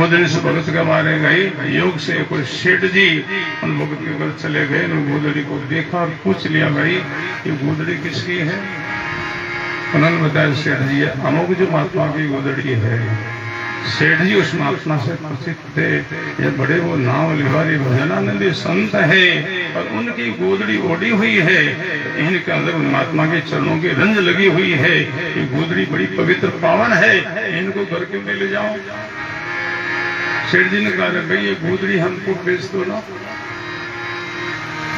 गोदड़ी से भगत के मारे गई। योग से कोई सेठ जी उन भगत के घर चले गए, गोदड़ी को देखा और पूछ लिया भाई ये गोदड़ी किसकी है। उन्होंने बताया सेठ जी अमुक जो महात्मा की गोदड़ी है। सेठ जी उस महात्मा से परिचित थे, ये बड़े वो नाम लिवारी भजनानंदी संत है और उनकी गोदड़ी ओढ़ी हुई है, इनके अंदर उन महात्मा के चरणों की रंज लगी हुई है। ये गोदड़ी बड़ी पवित्र पावन है, इनको घर क्यों नहीं ले जाओ। सेठ जी ने कहा भाई ये गोदड़ी हमको बेच दो ना।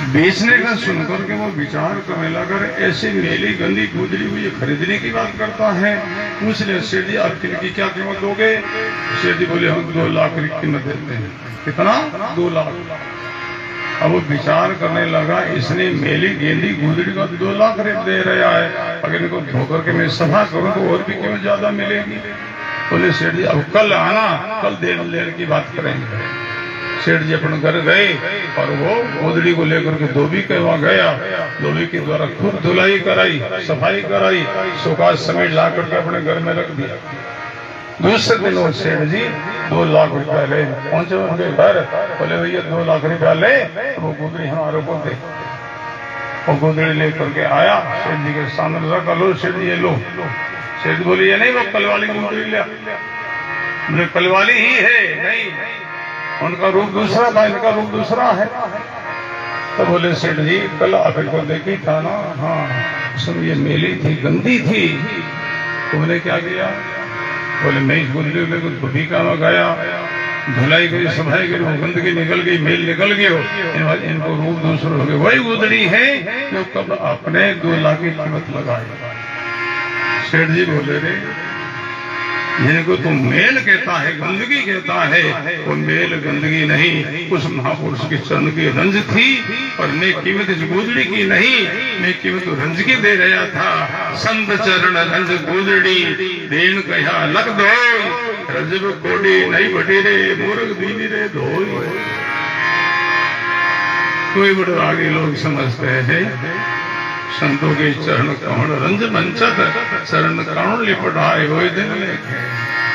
बेचने का सुनकर के वो विचार करने लगा, ऐसी मेली गंदी गोदड़ी हुई खरीदने की बात करता है। पूछ ले सेठ जी आप इनकी क्या कीमत दोगे। सेठ जी बोले हम 2 लाख की कीमत देते हैं। कितना? 2 लाख। अब वो विचार करने लगा, इसने मेली गेंदी गोदड़ी का 2 लाख रेट दे रहा है, अगर इनको धोकर के मैं सभा करूं तो और भी कीमत ज्यादा मिलेगी। बोले सेठ जी अब कल आना, कल देने की बात करेंगे। सेठ जी अपने घर गए और वो गोदड़ी को लेकर के धोबी के वहां गया। धोबी के द्वारा खूब धुलाई कराई, सफाई कराई, सुखाज समेत ला करके अपने घर में रख दिया। दूसरे दिन वो सेठ जी 2 लाख रुपया ले पहुंचे उनके घर। बोले भैया 2 लाख रुपया ले, वो गोदड़ी हमारे को दे। वो गोदड़ी लेकर के आया, सेठ जी के सामने रखा, लो सेठ जी ये लो। सेठ जी बोले ये नहीं, वो कल वाली गोदड़ी लिया। मुझे कल वाली ही है। नहीं, उनका रूप दूसरा था, इनका रूप दूसरा है। तो बोले सेठ जी कल आप इनको देखी था ना। हाँ सुन ये मेली थी, गंदी थी, तुमने क्या किया। बोले मैं इस गोदड़ी को धोबी का गया, धुलाई गई, सफाई गई, वो गंदगी निकल गई, मेल निकल गई, इनको रूप दूसरा हो गया। वही गोदड़ी है जो कब अपने 2 लाख की कीमत लगाई। सेठ जी बोले रे जिनको तुम मेल कहता है, गंदगी कहता है, वो मेल गंदगी नहीं, उस महापुरुष के चरण की रंज थी। और मैं कीमत इस गोदड़ी की नहीं, मैं कीमत रंज की दे रहा था। संत चरण रंज गोदड़ी देन कहा लग दो, रजब कोड़ी नहीं बटी रे, मूर्ख दीनी रे धोई। कोई बड़े आगे लोग समझते हैं संतों के चरण कौन रंज मंचत, चरण कौन लिपटाए हुए दिन लेखे।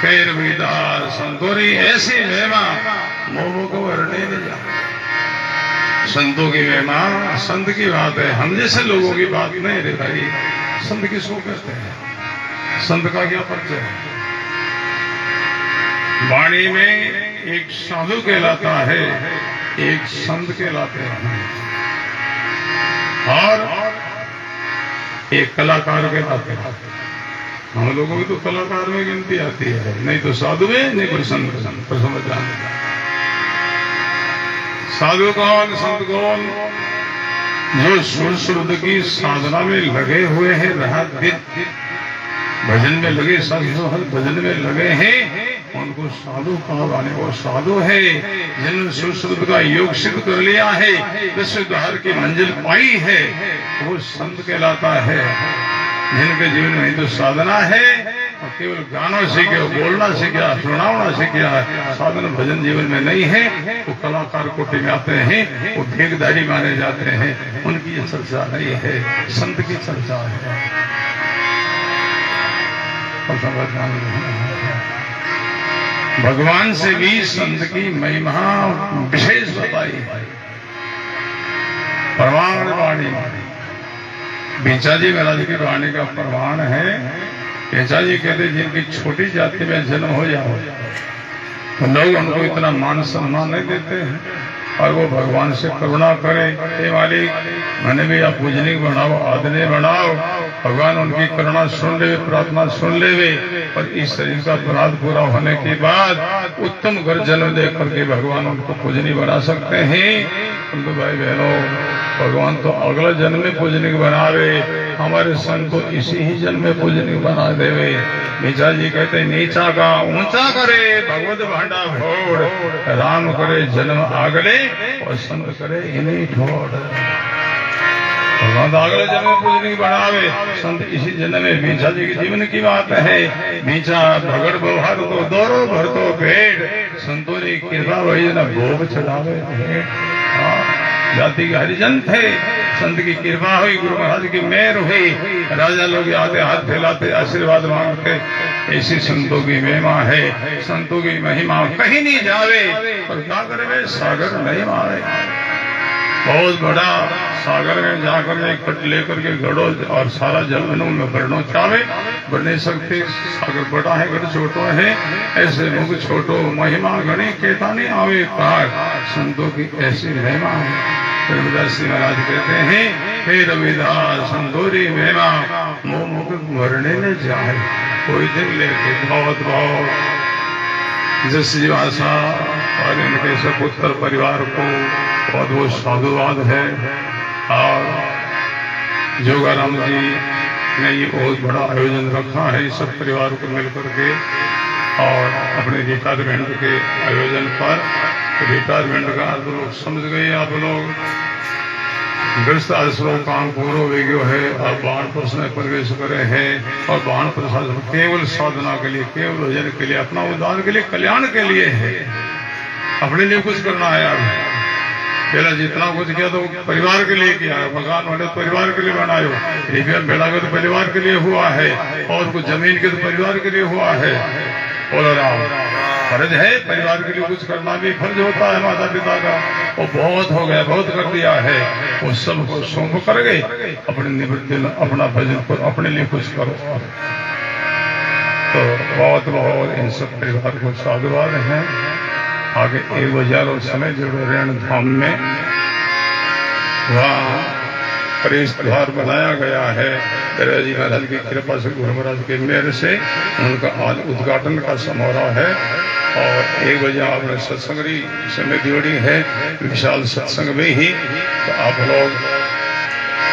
कैर विदार संतोरी ऐसी महिमा मोमो को वर्णे नहीं जा। संतों की महिमा संत की बात है, हम जैसे लोगों की बात नहीं रे भाई। संत किसको कहते हैं, संत का क्या परिचय है। वाणी में एक साधु कहलाता है, एक संत कहलाते हैं, और एक कलाकार के नाते। हम लोगों की तो कलाकार में गिनती आती है, नहीं तो साधु में, नहीं कोई संत पर समझ जाने। साधु कौन, संत कौन, जो सुर शुद्ध की साधना में लगे हुए हैं, रात दिन भजन में लगे, हर भजन में लगे हैं, उनको साधु कहा जाने। वो साधु है जिन्होंने सुश्रुत का योग सिद्ध कर लिया है, विश्व द्वार की मंजिल पाई है, वो संत कहलाता है। जिनके जीवन में तो साधना है और केवल गानों सीखे, बोलना सीखा, सुनावना सीखा, साधन भजन जीवन में नहीं है, वो कलाकार कोटि में आते हैं, वो भेगधारी माने जाते हैं। उनकी ये चर्चा नहीं है, संत की चर्चा है। भगवान से भी संत की महिमा विशेष बताई है। प्रमाण वाणी बेचा जी महाराज की वाणी का प्रमाण है। बेचा जी कहते जिनकी छोटी जाति में जन्म हो जाओ तो लोग उनको इतना मान सम्मान नहीं देते हैं, और वो भगवान से करुणा करे, हे मालिक मैंने भी आप पूजनीय बनाओ, आदरणीय बनाओ। भगवान उनकी करुणा सुन ले, प्रार्थना सुन ले, और इस शरीर का अपराध पूरा होने के बाद उत्तम घर जन्म दे करके भगवान उनको पूजनीय बना सकते हैं। तो भाई बहनों, भगवान तो अगला जन्म में पूजनीय बनावे, हमारे संत को इसी ही जन्म में पूजनीय बना देवे। नीचा जी कहते नीचा का ऊंचा करे, भगवत भांडा भोड़, राम करे जन्म आगले और संत करे इन्हीं ठोड़। भगवान अगले जन्म में पूजनीय बनावे, संत इसी जन्म में। मीचा जी के जीवन की बात है। मीचा भगड़ व्यवहार तो दौरो भर तो पेड़, संतों की कृपा वही न भोग चढ़ावे। जाति के हरिजन थे, संत की कृपा हुई, गुरु महाराज की मेहर हुई, राजा लोग आते हाथ फैलाते आशीर्वाद मांगते। ऐसी संतों की महिमा है, संतों की महिमा कहीं नहीं जावे, और क्या करे सागर नहीं मारे। बहुत बड़ा सागर में जाकर एक पट लेकर के गड़ो और सारा जल में भरनो चाहे भर नहीं सकते। सागर बड़ा है, गढ़ छोटो है, ऐसे मुख छोटो महिमा गणी केता नहीं आवे पार। संतों की ऐसी महिमा है। रविदास जी महाराज कहते हैं, हे रविदास संतोरी महिमा मुँह मुख भरने न जाए, कोई दिन लेके बहुत बहुत जस जी भाषा और इनके सपुत्र परिवार को बहुत बहुत साधुवाद है। और जोगाराम जी ने ये बहुत बड़ा आयोजन रखा है सब परिवार को मिलकर के, और अपने रिटायरमेंट के आयोजन पर। रिटायरमेंट का आप लोग समझ गए, आप लोग गृहस्थ आश्रम काम पूरा हो गयो है, और बाण प्रश्न में प्रवेश करे हैं, और बाण प्रसाद केवल साधना के लिए, केवल भजन के लिए, अपना उद्धार के लिए, कल्याण के लिए है। अपने लिए कुछ करना है यार, पहला जितना कुछ किया तो परिवार के लिए किया है। भगवान वाले परिवार के लिए बनायो, रिपेयर बेड़ा का तो परिवार के लिए हुआ है, और कुछ जमीन के तो परिवार के लिए हुआ है। बोलो राम, फर्ज है परिवार के लिए कुछ करना भी फर्ज होता है माता पिता का। वो बहुत हो गया, बहुत कर दिया है, वो सब को सौंप कर गए, अपने निवृत्ति अपना भजन को अपने लिए कुछ करो। तो बहुत बहुत इन सब परिवार को साधुवाद है। आगे 1000 समय जो रेण धाम में वहाँ प्रवेश द्वार बनाया गया है। जी महाराज की कृपा से, गुरु महाराज के मेहर से उनका आज उद्घाटन का समारोह है। और 1 बजे आपने सत्संग समय जोड़ी है, विशाल सत्संग में ही। तो आप लोग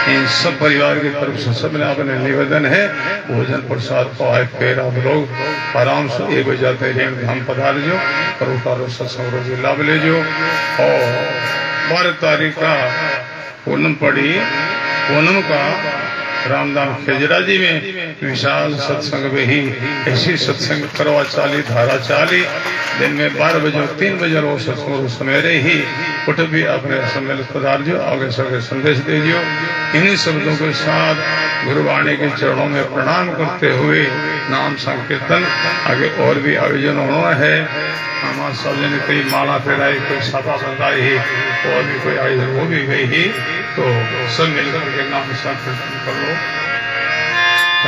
इन सब परिवार की तरफ से सबने अपने निवेदन है, भोजन प्रसाद पाए, फिर आप लोग आराम से 1 बजे रेण धाम पधार जो, करो सत्संग रोज लाभ ले जो। और 12 तारीख का पूनम पड़ी, पूनम का रामधाम खेजरा जी में विशाल सत्संग में ही ऐसी सत्संग करवा चाली, धारा चाली, दिन में 12 बजे 3 बजे रो सत्संग समेरे ही उठ भी अपने सम्मेलन पधार जो, आगे सके संदेश दे जो। इन्हीं शब्दों के साथ गुरुवाणी के चरणों में प्रणाम करते हुए नाम संकीर्तन आगे और भी आयोजन होना है। हमारे सब जन कोई माला फेराई, कोई सभा बंधाई, और भी कोई आयोजन हो भी गई ही। तो सब मिलकर के नाम संकीर्तन कर लो।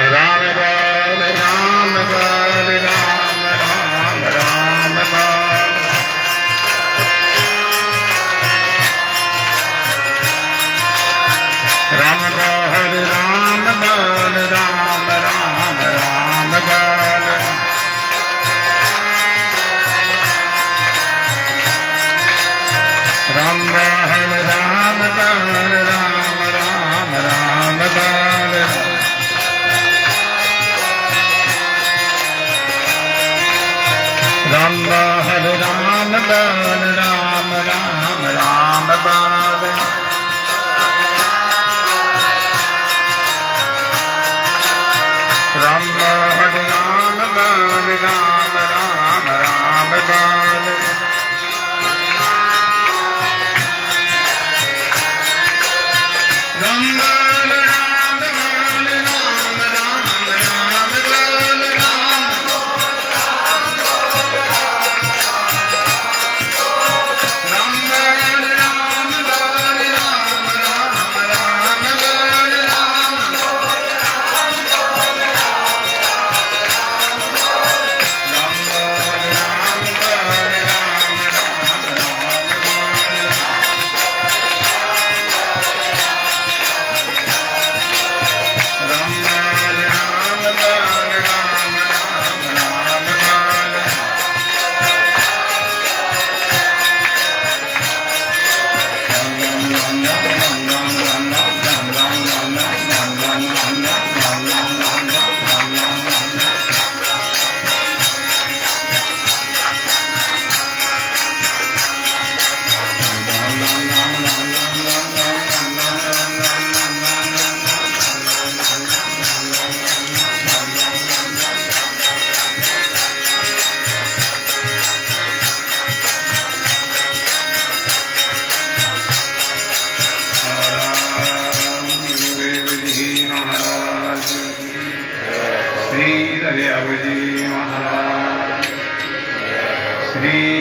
राम बाल राम बाल राम राम राम बाल, राम बाल राम बाल राम राम राम बाल, राम बाल राम बाल राम राम राम बाल, राम बाल राम बाल राम राम राम बाल, राम बाल राम बाल राम राम राम बाल,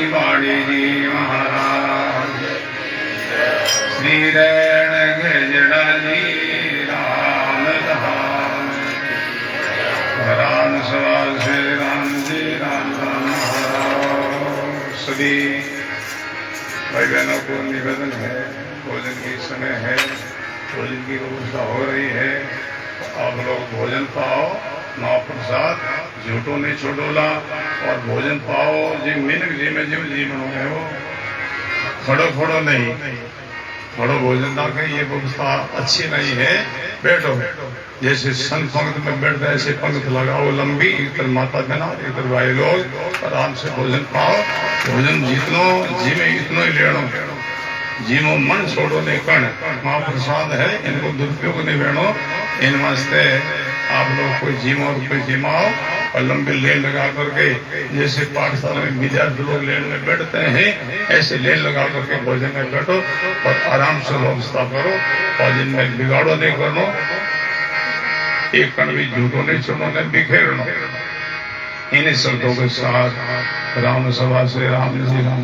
बाड़ी जी महाराज श्री रैण गजड़ा जी राम धाम राम सभा से राम जी राम राम। सभी भाई बहनों को निवेदन है, भोजन की समय है, भोजन की व्यवस्था हो रही है, आप लोग भोजन पाओ, महाप्रसाद झूठो नहीं छोड़ोला और भोजन पाओ। जी मिनक जी में जिम जीवन है वो खड़ो खड़ो नहीं, खड़ो भोजन ना कहीं, ये व्यवस्था अच्छी नहीं है। बैठो, जैसे संत पंक्ति में बैठते ऐसे पंक्ति लगाओ लंबी, इधर माता बना इधर भाई लोग आराम से भोजन पाओ। भोजन जितनो जी में इतनो ही लेनो, जीमो मन छोड़ो ने कण महाप्रसाद है, इनको दुरुपयोग नहीं लेनो। इन वास्ते आप लोग कोई जीमो कोई जिमाओ और लंबी लेन लगा करके, जैसे पाठशाला में विद्यार्थी लोग लेन में बैठते हैं ऐसे लेन लगा करके भोजन में बैठो और आराम से व्यवस्था करो और जिनमें बिगाड़ो नहीं करनो, एक कण भी झूठो नहीं छोड़ो नहीं बिखेरनो। इन्हीं शब्दों के साथ राम सभा से राम जी राम।